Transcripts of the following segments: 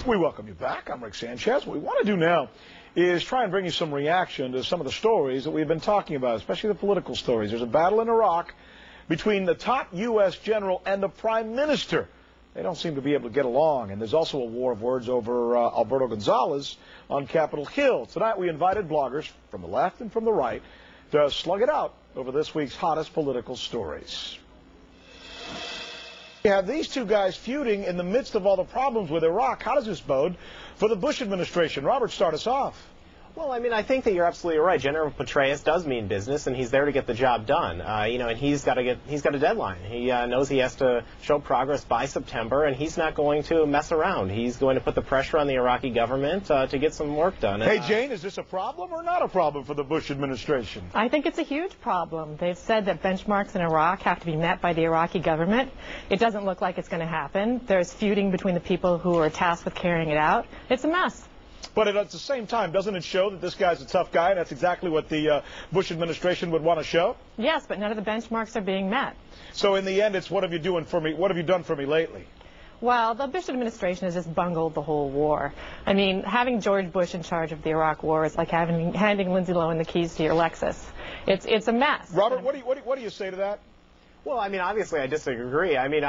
We welcome you back. I'm Rick Sanchez. What we want to do now is try and bring you some reaction to some of the stories that we've been talking about, especially the political stories. There's a battle in Iraq between the top U.S. general and the prime minister. They don't seem to be able to get along. And there's also a war of words over Alberto Gonzales on Capitol Hill. Tonight we invited bloggers from the left and from the right to slug it out over this week's hottest political stories. You have these two guys feuding in the midst of all the problems with Iraq. How does this bode for the Bush administration? Robert, start us off. Well, I mean, I think that you're absolutely right. General Petraeus does mean business, and he's there to get the job done. And he's got a deadline. He knows he has to show progress by September, and he's not going to mess around. He's going to put the pressure on the Iraqi government to get some work done. Hey, Jane, is this a problem or not a problem for the Bush administration? I think it's a huge problem. They've said that benchmarks in Iraq have to be met by the Iraqi government. It doesn't look like it's going to happen. There's feuding between the people who are tasked with carrying it out. It's a mess. But at the same time, doesn't it show that this guy's a tough guy, and that's exactly what the Bush administration would want to show? Yes, but none of the benchmarks are being met. So in the end, it's what have you doing for me? What have you done for me lately? Well, the Bush administration has just bungled the whole war. I mean, having George Bush in charge of the Iraq war is like handing Lindsay Lohan the keys to your Lexus. It's a mess. Robert, what do you say to that? Well, I mean, obviously I disagree. I mean,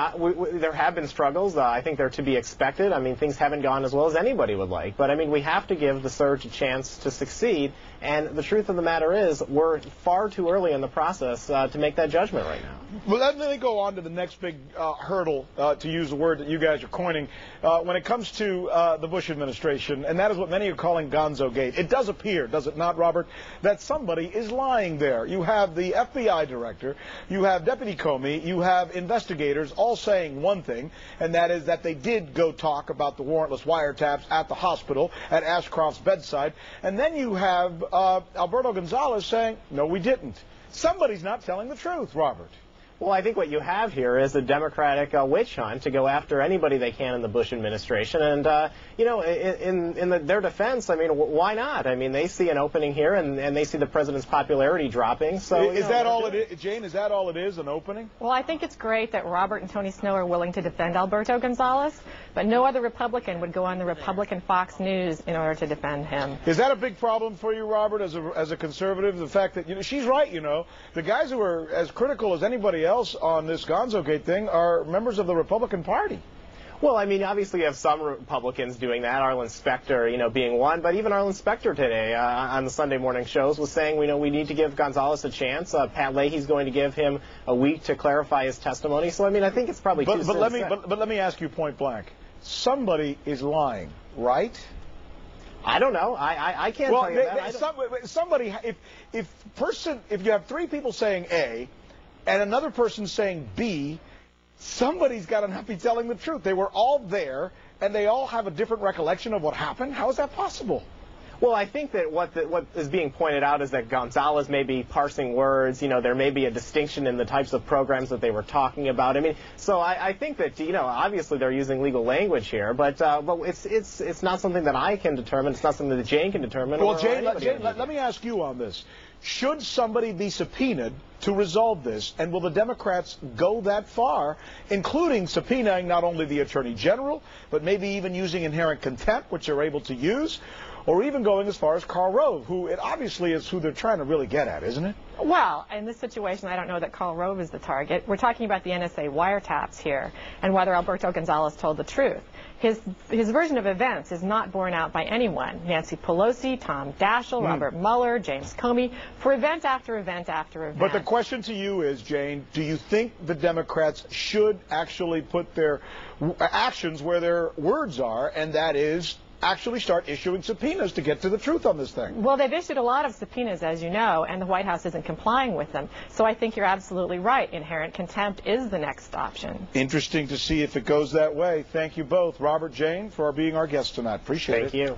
there have been struggles. I think they're to be expected. I mean, things haven't gone as well as anybody would like. But, I mean, we have to give the surge a chance to succeed. And the truth of the matter is we're far too early in the process to make that judgment right now. Well, let me go on to the next big hurdle, to use the word that you guys are coining, when it comes to the Bush administration, and that is what many are calling Gonzo-gate. It does appear, does it not, Robert, that somebody is lying there. You have the FBI director, you have Deputy Comey, you have investigators all saying one thing, and that is that they did go talk about the warrantless wiretaps at the hospital, at Ashcroft's bedside, and then you have Alberto Gonzales saying, no, we didn't. Somebody's not telling the truth, Robert. Well, I think what you have here is a Democratic witch hunt to go after anybody they can in the Bush administration. And, in their defense, I mean, why not? I mean, they see an opening here, and they see the president's popularity dropping. So is that all it is, Jane? Is that all it is, an opening? Well, I think it's great that Robert and Tony Snow are willing to defend Alberto Gonzales, but no other Republican would go on the Republican Fox News in order to defend him. Is that a big problem for you, Robert, as a conservative? The fact that, she's right, the guys who are as critical as anybody else on this Gonzo-gate thing are members of the Republican Party. Well, I mean, obviously you have some Republicans doing that, Arlen Specter, being one, but even Arlen Specter today on the Sunday morning shows was saying, we need to give Gonzales a chance. Pat Leahy's going to give him a week to clarify his testimony. So, I mean, I think it's probably too soon. But let me ask you point blank. Somebody is lying, right? I don't know. I can't tell you that. Somebody, if you have three people saying A and another person saying B, somebody's got to not be telling the truth. They were all there, and they all have a different recollection of what happened. How is that possible? Well, I think that what is being pointed out is that Gonzales may be parsing words. There may be a distinction in the types of programs that they were talking about. I mean, so I think that, obviously they're using legal language here, but it's not something that I can determine. It's not something that Jane can determine. Well, Jane, let me ask you on this. Should somebody be subpoenaed to resolve this, and will the Democrats go that far, including subpoenaing not only the Attorney General, but maybe even using inherent contempt, which they're able to use, or even going as far as Karl Rove, who it obviously is who they're trying to really get at, isn't it? Well, in this situation, I don't know that Karl Rove is the target. We're talking about the NSA wiretaps here and whether Alberto Gonzales told the truth. His version of events is not borne out by anyone. Nancy Pelosi, Tom Daschle, Robert Mueller, James Comey, for event after event after event. But the question to you is, Jane, do you think the Democrats should actually put their actions where their words are, and that is actually start issuing subpoenas to get to the truth on this thing? Well, they've issued a lot of subpoenas, as you know, and the White House isn't complying with them. So I think you're absolutely right. Inherent contempt is the next option. Interesting to see if it goes that way. Thank you both, Robert, Jane, for being our guests tonight. Appreciate it. Thank you.